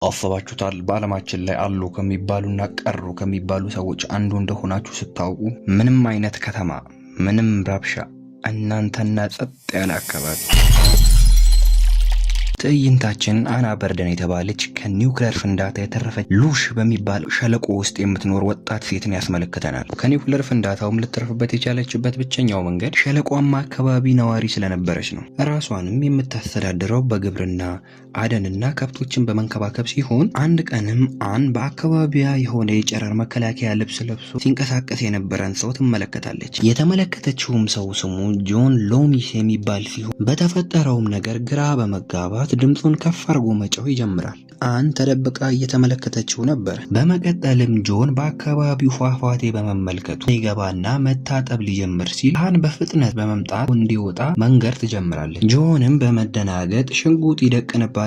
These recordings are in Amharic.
አስባችሁታል? በዓለማችን ላይ አሉ ከሚባሉና ቀሩ ከሚባሉ ሰዎች አንዱ እንደሆናችሁ ስታውቁ ምንም አይነት ከተማ፣ ምንም ረብሻ፣ እናንተና ጸጥ ያለ አካባቢ። ትዕይንታችን አና በርደን የተባለች ከኒውክሌር ፍንዳታ የተረፈች ሉሽ በሚባል ሸለቆ ውስጥ የምትኖር ወጣት ሴትን ያስመለክተናል። ከኒውክሌር ፍንዳታውም ልትተርፍበት የቻለችበት ብቸኛው መንገድ ሸለቋማ አካባቢ ነዋሪ ስለነበረች ነው። ራሷንም የምታስተዳድረው በግብርና አደንና ከብቶችን በመንከባከብ ሲሆን አንድ ቀንም አን በአካባቢያ የሆነ የጨረር መከላከያ ልብስ ለብሶ ሲንቀሳቀስ የነበረን ሰው ትመለከታለች። የተመለከተችውም ሰው ስሙ ጆን ሎሚስ የሚባል ሲሆን በተፈጠረውም ነገር ግራ በመጋባት ድምፁን ከፍ አድርጎ መጮህ ይጀምራል። አን ተደብቃ እየተመለከተችው ነበር። በመቀጠልም ጆን በአካባቢው ፏፏቴ በመመልከቱ ይገባና መታጠብ ሊጀምር ሲል አን በፍጥነት በመምጣት እንዲወጣ መንገድ ትጀምራለች። ጆንም በመደናገጥ ሽጉጥ ይደቅንባትና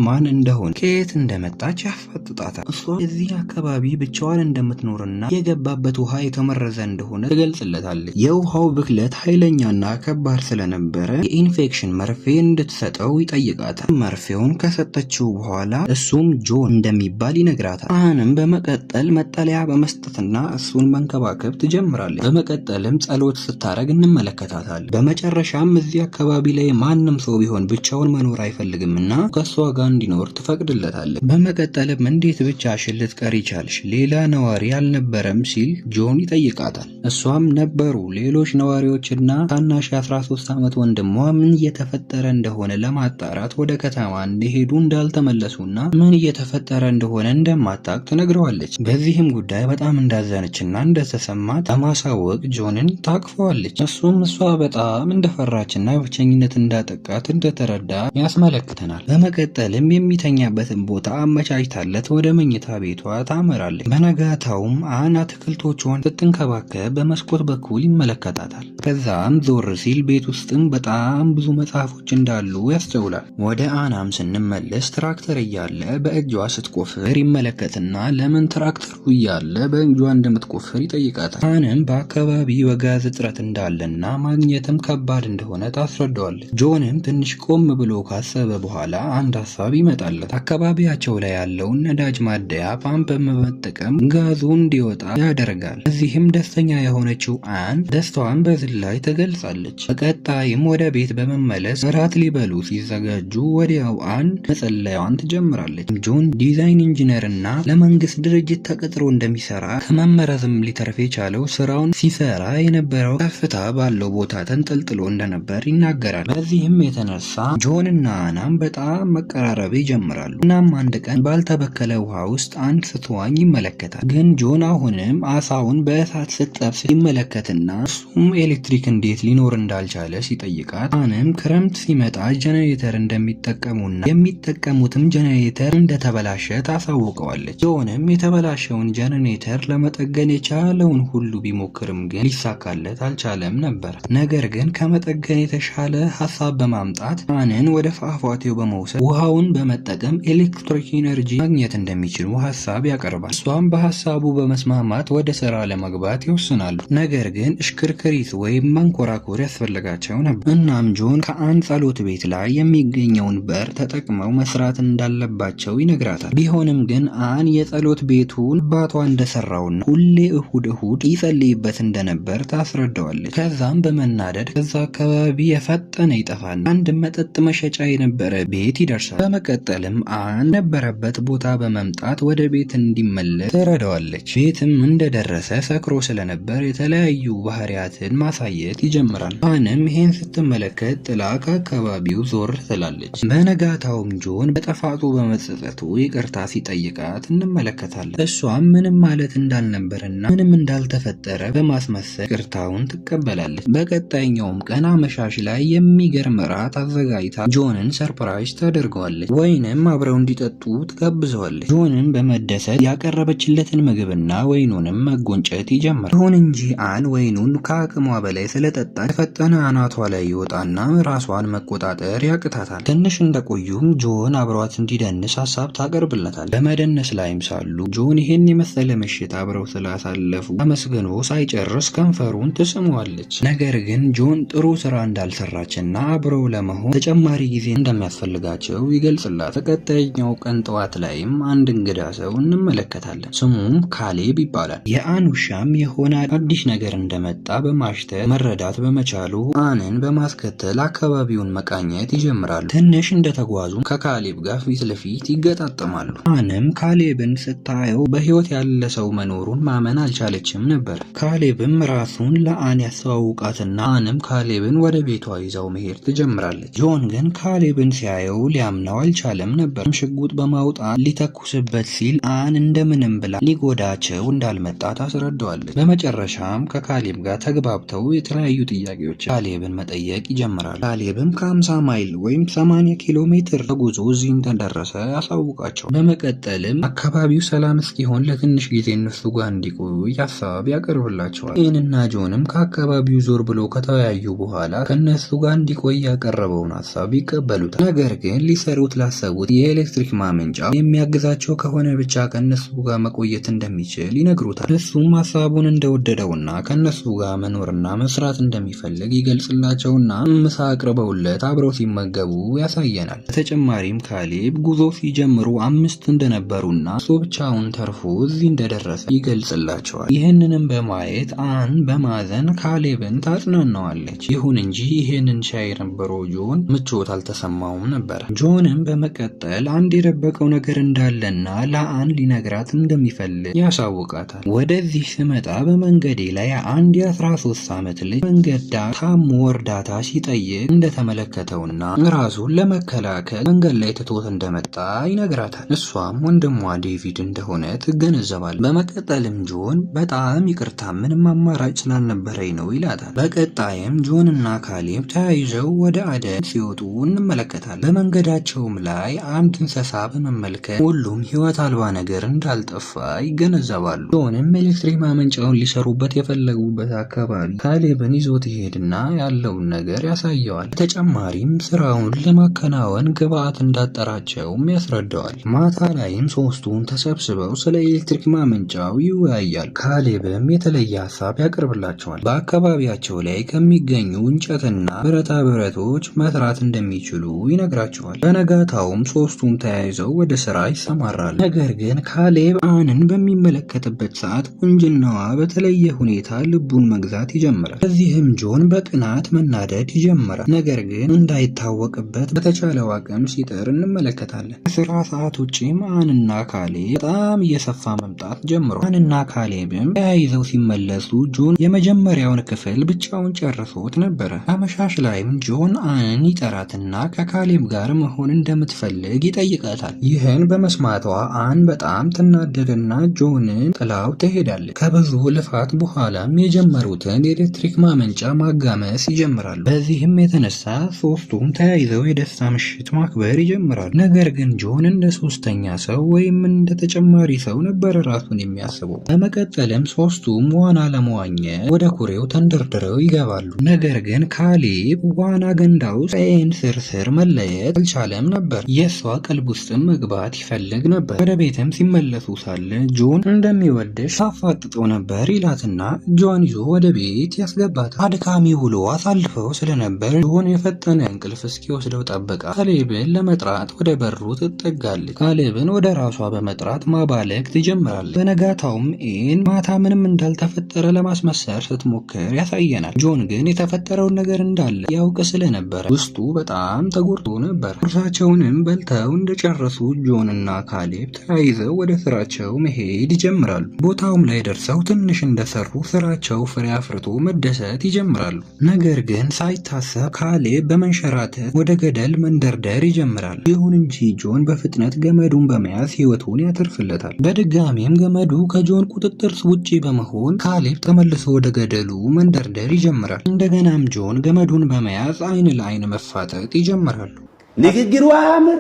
ማን እንደሆነ ከየት እንደመጣች ያፋጥጣታል። እሷ እዚህ አካባቢ ብቻዋን እንደምትኖርና የገባበት ውሃ የተመረዘ እንደሆነ ትገልጽለታለች። የውሃው ብክለት ኃይለኛና ከባድ ስለነበረ የኢንፌክሽን መርፌ እንድትሰጠው ይጠይቃታል። መርፌውን ከሰጠችው በኋላ እሱም ጆን እንደሚባል ይነግራታል። አንም በመቀጠል መጠለያ በመስጠትና እሱን መንከባከብ ትጀምራለች። በመቀጠልም ጸሎት ስታረግ እንመለከታታለን። በመጨረሻም እዚህ አካባቢ ላይ ማንም ሰው ቢሆን ብቻውን መኖር አይፈልግምና ከሷ ጋር እንዲኖር ትፈቅድለታለች። በመቀጠልም እንዴት ብቻሽን ልትቀሪ ቻልሽ? ሌላ ነዋሪ አልነበረም ሲል ጆን ይጠይቃታል። እሷም ነበሩ፣ ሌሎች ነዋሪዎችና ታናሽ 13 ዓመት ወንድሟ ምን እየተፈጠረ እንደሆነ ለማጣራት ወደ ከተማ እንደሄዱ እንዳልተመለሱና ምን እየተፈጠረ እንደሆነ እንደማታውቅ ትነግረዋለች። በዚህም ጉዳይ በጣም እንዳዘነችና እንደተሰማት ለማሳወቅ ጆንን ታቅፈዋለች። እሱም እሷ በጣም እንደፈራችና ብቸኝነት እንዳጠቃት እንደተረዳ ያስመለክተናል። በመቀጠልም የሚተኛበትን ቦታ አመቻችታለት ወደ መኝታ ቤቷ ታመራለች። በነጋታውም አን አትክልቶቿን ስትንከባከብ በመስኮት በኩል ይመለከታታል። ከዛም ዞር ሲል ቤት ውስጥም በጣም ብዙ መጽሐፎች እንዳሉ ያስተውላል። ወደ አናም ስንመለስ ትራክተር እያለ በእጇ ስትቆፍር ይመለከትና ለምን ትራክተሩ እያለ በእጇ እንደምትቆፍር ይጠይቃታል። አንም በአካባቢ የጋዝ እጥረት እንዳለና ማግኘትም ከባድ እንደሆነ ታስረዳዋለች። ጆንም ትንሽ ቆም ብሎ ካሰበ በኋላ አንድ ሀሳብ ይመጣለት። አካባቢያቸው ላይ ያለውን ነዳጅ ማደያ ፓምፕ በመጠቀም ጋዙ እንዲወጣ ያደርጋል። እዚህም ደስተኛ የሆነችው አን ደስታዋን በዝላይ ትገልጻለች። በቀጣይም ወደ ቤት በመመለስ እራት ሊበሉ ሲዘጋጁ ወዲያው አን መጸለያዋን ትጀምራለች። ጆን ዲዛይን ኢንጂነር እና ለመንግስት ድርጅት ተቀጥሮ እንደሚሰራ ከመመረዝም ሊተርፍ የቻለው ስራውን ሲሰራ የነበረው ከፍታ ባለው ቦታ ተንጠልጥሎ እንደነበር ይናገራል። በዚህም የተነሳ ጆን እና አናም በጣም መቀራረብ ይጀምራሉ። እናም አንድ ቀን ባልተበከለ ውሃ ውስጥ አንድ ስትዋኝ ይመለከታል። ግን ጆን አሁንም አሳውን በእሳት ስትጠብስ ይመለከትና እሱም ኤሌክትሪክ እንዴት ሊኖር እንዳልቻለ ሲጠይቃት አንም ክረምት ሲመጣ ጀነሬተር እንደሚጠቀሙና የሚጠቀሙትም ጀነሬተር እንደተበላሸ ታሳውቀዋለች። ጆንም የተበላሸውን ጀነሬተር ለመጠገን የቻለውን ሁሉ ቢሞክርም ግን ሊሳካለት አልቻለም ነበር። ነገር ግን ከመጠገን የተሻለ ሀሳብ በማምጣት አንን ወደ ፏፏቴው በመውሰድ ውሃውን በመጠቀም ኤሌክትሪክ ኢነርጂ ማግኘት እንደሚችሉ ሀሳብ ያቀርባል። እሷም በሀሳቡ በመስማማት ወደ ስራ ለመግባት ይወስናሉ። ነገር ግን እሽክርክሪት ወይም መንኮራኩር ያስፈልጋቸው ነበር። እናም ጆን ከአን ጸሎት ቤት ላይ የሚገኘውን በር ተጠቅመው መስራት እንዳለባቸው ይነግራታል። ቢሆንም ግን አን የጸሎት ቤቱን አባቷ እንደሰራውና ሁሌ እሁድ ይጸልይበት እንደነበር ታስረዳዋለች። ከዛም በመናደድ ከዛ አካባቢ የፈጠነ ይጠፋና አንድ መጠጥ መሸጫ የነበረ ቤት ይደርሳል። በመቀጠልም አን ነበረበት ቦታ በመምጣት ወደ ቤት እንዲመለስ ትረዳዋለች። ቤትም እንደደረሰ ሰክሮ ስለነበር የተለያዩ ባህሪያትን ማሳየት ይጀምራል። አንም ይሄን ስትመለከት ጥላ ከአካባቢው ዞር ትላለች። በነጋታውም ጆን በጠፋቱ በመጸጸቱ ይቅርታ ሲጠይቃት እንመለከታለን። እሷም ምንም ማለት እንዳልነበርና ምንም እንዳልተፈጠረ በማስመሰል ይቅርታውን ትቀበላለች። በቀጣይኛውም ቀን አመሻሽ ላይ የሚገርም እራት አዘጋጅታ ጆንን ሰርፕራይዝ ታደርገዋለች። ወይንም አብረው እንዲጠጡ ትጋብዘዋለች። ጆንን በመደሰት ያቀረበችለትን ምግብና ወይኑንም መጎንጨት ይጀምራል። ይሁን እንጂ አን ወይኑን ከአቅሟ በላይ ስለጠጣች የፈጠነ አናቷ ላይ ይወጣና ራሷን መቆጣጠር ያቅታታል። ትንሽ ትንሽ እንደቆዩም ጆን አብሯት እንዲደንስ ሀሳብ ታቀርብለታል። በመደነስ ላይም ሳሉ ጆን ይህን የመሰለ ምሽት አብረው ስላሳለፉ አመስግኖ ሳይጨርስ ከንፈሩን ትስመዋለች። ነገር ግን ጆን ጥሩ ስራ እንዳልሰራችና አብረው ለመሆን ተጨማሪ ጊዜ እንደሚያስፈልጋቸው ይገልጽላት። በቀጣይኛው ቀን ጠዋት ላይም አንድ እንግዳ ሰው እንመለከታለን። ስሙም ካሌብ ይባላል። የአን ውሻም የሆነ አዲስ ነገር እንደመጣ በማሽተት መረዳት በመቻሉ አንን በማስከተል አካባቢውን መቃኘት ይጀምራሉ። ትንሽ እንደተጓዙ ከካሌብ ጋር ፊት ለፊት ይገጣጠማሉ። አንም ካሌብን ስታየው በህይወት ያለ ሰው መኖሩን ማመን አልቻለችም ነበር። ካሌብም ራሱን ለአን ያስተዋውቃትና አንም ካሌብን ወደ ቤቷ ይዛው መሄድ ትጀምራለች። ጆን ግን ካሌብን ሲያየው ሊያምነው አልቻለም ነበር። ሽጉጥ በማውጣት ሊተኩስበት ሲል አን እንደምንም ብላ ሊጎዳቸው እንዳልመጣ ታስረዳዋለች። በመጨረሻም ከካሌብ ጋር ተግባብተው የተለያዩ ጥያቄዎች ካሌብን መጠየቅ ይጀምራሉ። ካሌብም ከ50 ማይል ወይም 80 ኪሎ ሜትር ተጉዞ እዚህ እንደደረሰ ያሳውቃቸው። በመቀጠልም አካባቢው ሰላም እስኪሆን ለትንሽ ጊዜ እነሱ ጋር እንዲቆዩ ሀሳብ ያቀርብላቸዋል። ኤንና ጆንም ከአካባቢው ዞር ብሎ ከተወያዩ በኋላ ከነሱ ጋር እንዲቆይ ያቀረበውን ሀሳብ ይቀበሉታል። ነገር ግን ሊሰሩት ላሰቡት የኤሌክትሪክ ማመንጫ የሚያግዛቸው ከሆነ ብቻ ከነሱ ጋር መቆየት እንደሚችል ይነግሩታል። እሱም ሀሳቡን እንደወደደውና ከነሱ ጋር መኖርና መስራት እንደሚፈልግ ይገልጽላቸውና ምሳ አቅርበውለት አብረው ሲመገቡ ያሳየናል። በተጨማሪም ካሌብ ጉዞ ሲጀምሩ 5 እንደነበሩና እሱ ብቻውን ተርፎ እዚህ እንደደረሰ ይገልጽላቸዋል። ይህንንም በማየት አን በማዘን ካሌብን ታጽናናዋለች። ይሁን እንጂ ይህንን ሻይ የነበረው ጆን ምቾት አልተሰማውም ነበር። ጆንም በመቀጠል አንድ የደበቀው ነገር እንዳለና ለአን ሊነግራት እንደሚፈልግ ያሳውቃታል። ወደዚህ ስመጣ በመንገዴ ላይ አንድ የ13 ዓመት ልጅ መንገድ ዳር ታሞ እርዳታ ሲጠይቅ እንደተመለከተውና ራሱን ለመከላከል መንገድ ላይ ትቶት እንደመጣ ይነግራታል። እሷም ወንድሟ ዴቪድ እንደሆነ ትገነዘባል። በመቀጠልም ጆን በጣም ይቅርታ ምንም አማራጭ ስላልነበረኝ ነው ይላታል። በቀጣይም ጆን እና ካሌብ ተያይዘው ወደ አደን ሲወጡ እንመለከታለን። በመንገዳቸውም ላይ አንድ እንስሳ በመመልከት ሁሉም ህይወት አልባ ነገር እንዳልጠፋ ይገነዘባሉ። ጆንም ኤሌክትሪክ ማመንጫውን ሊሰሩበት የፈለጉበት አካባቢ ካሌብን ይዞት ይሄድና ያለውን ነገር ያሳየዋል። በተጨማሪም ስራውን ለማከናወን ግብአት እንዳጠራቸውም ያስረዳዋል። ማታ ላይም ሶስቱም ተሰብስበው ስለ ኤሌክትሪክ ማመንጫው ይወያያል። ካሌብም የተለየ ሀሳብ ያቀርብላቸዋል። በአካባቢያቸው ላይ ከሚገኙ እንጨትና ብረታ ብረቶች መስራት እንደሚችሉ ይነግራቸዋል። በነጋታውም ሶስቱም ተያይዘው ወደ ስራ ይሰማራሉ። ነገር ግን ካሌብ አንን በሚመለከትበት ሰዓት ቁንጅናዋ በተለየ ሁኔታ ልቡን መግዛት ይጀምራል። በዚህም ጆን በቅናት መናደድ ይጀምራል። ነገር ግን እንዳይታወቅበት በተቻለው አቅም ሲጥር እንመለከታለን። ከስራ ሰዓት ውጪም አንና ካሌብ በጣም እየሰፋ መምጣት ጀምሯል። አንና ካሌብም ተያይዘው ሲመለሱ ጆን የመጀመሪያውን ክፍል ብቻውን ጨርሶት ነበረ። አመሻሽ ላይም ጆን አንን ይጠራትና ከካሌብ ጋር መሆን እንደምትፈልግ ይጠይቃታል። ይህን በመስማቷ አን በጣም ትናደድና ጆንን ጥላው ትሄዳለች። ከብዙ ልፋት በኋላም የጀመሩትን የኤሌክትሪክ ማመንጫ ማጋመስ ይጀምራሉ። በዚህም የተነሳ ሶስቱም ተያይዘው የደስታ ምሽት ማክበር ይጀምራሉ። ነገር ግን ጆን እንደ ሶስተኛ ሰው ወይም እንደ ተጨማሪ ሰው ነበር ራሱን የሚያስበው። በመቀጠልም ሶስቱም ዋና ለመዋኘት ወደ ኩሬው ተንደርድረው ይገባሉ። ነገር ግን ካሌብ ዋና ገንዳ ውስጥ ከኤን ስር መለየት አልቻለም ነበር። የእሷ ቀልብ ውስጥም መግባት ይፈልግ ነበር። ወደ ቤትም ሲመለሱ ሳለ ጆን እንደሚወድሽ ሳፋጥጠው ነበር ይላትና እጇን ይዞ ወደ ቤት ያስገባታል። አድካሚ ውሎ አሳልፈው ስለነበር ጆን የፈጠነ እንቅልፍ እስኪወስደው ጠበቃ። ካሌብን ለመጥራት ወደ በሩ ትጠጋለች። ካሌብን ወደ ራሷ በመጥራት ማባለግ ትጀምራለች። በነጋታውም ኤን ማታ ምንም እንዳልተፈጠረ ለማስመሰር ስትሞክር ያሳየናል። ጆን ግን የተፈጠረውን ነገር እንዳለ ያውቅ ስለነበረ ውስጡ በጣም ተጎድቶ ነበር። ቁርሳቸውንም በልተው እንደጨረሱ ጆን እና ካሌብ ተያይዘው ወደ ስራቸው መሄድ ይጀምራሉ። ቦታውም ላይ ደርሰው ትንሽ እንደሰሩ ስራቸው ፍሬ አፍርቶ መደሰት ይጀምራሉ። ነገር ግን ሳይታሰብ ካሌብ በመንሸራተት ወደ ገደል መንደርደር ይጀምራል። ይሁን እንጂ ጆን በፍጥነት ገመዱን በመያዝ ህይወቱን ያተርፍለታል። በድጋሚም ገመዱ ከጆን ቁጥጥር ውጪ በመሆን ካሌብ ተመልሶ ወደ ገደሉ መንደርደር ይጀምራል። እንደገናም ጆን ገመዱን በመያዝ አይን ለአይን መፋጠጥ ይጀምራሉ። ንግግሩ አያምር፣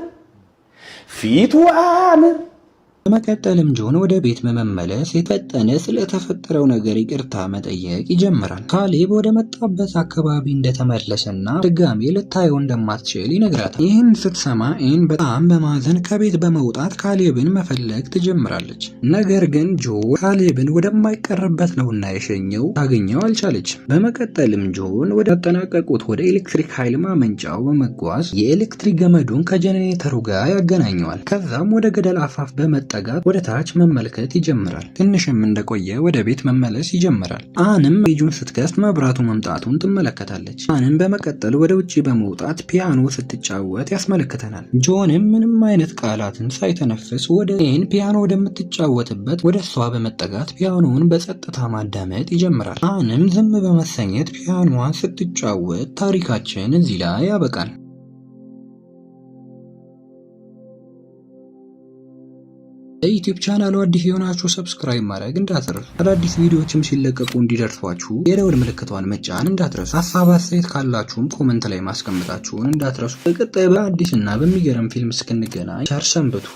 ፊቱ አያምር። በመቀጠልም ጆን ወደ ቤት በመመለስ የተፈጠነ ስለተፈጠረው ነገር ይቅርታ መጠየቅ ይጀምራል። ካሌብ ወደ መጣበት አካባቢ እንደተመለሰና ድጋሜ ልታየው እንደማትችል ይነግራታል። ይህን ስትሰማ ኤን በጣም በማዘን ከቤት በመውጣት ካሌብን መፈለግ ትጀምራለች። ነገር ግን ጆን ካሌብን ወደማይቀርበት ነውና የሸኘው ታገኘው አልቻለች። በመቀጠልም ጆን ወደ ተጠናቀቁት ወደ ኤሌክትሪክ ኃይል ማመንጫው በመጓዝ የኤሌክትሪክ ገመዱን ከጀኔሬተሩ ጋር ያገናኘዋል። ከዛም ወደ ገደል አፋፍ በመጠጋት ወደ ታች መመልከት ይጀምራል። ትንሽም እንደቆየ ወደ ቤት መመለስ ይጀምራል። አንም ፔጁን ስትከፍት መብራቱ መምጣቱን ትመለከታለች። አንም በመቀጠል ወደ ውጪ በመውጣት ፒያኖ ስትጫወት ያስመለክተናል። ጆንም ምንም አይነት ቃላትን ሳይተነፍስ ወደ ኤን ፒያኖ ወደምትጫወትበት ወደ እሷ በመጠጋት ፒያኖውን በጸጥታ ማዳመጥ ይጀምራል። አንም ዝም በመሰኘት ፒያኖዋን ስትጫወት ታሪካችን እዚህ ላይ ያበቃል። ለዩቲዩብ ቻናሉ አዲስ የሆናችሁ ሰብስክራይብ ማድረግ እንዳትረሱ። አዳዲስ ቪዲዮዎችም ሲለቀቁ እንዲደርሷችሁ የደወል ምልክቷን መጫን እንዳትረሱ። ሀሳብ አስተያየት ካላችሁም ኮመንት ላይ ማስቀመጣችሁን እንዳትረሱ። በቀጣይ በአዲስ እና በሚገርም ፊልም እስክንገናኝ ቸር ሰንብቱ።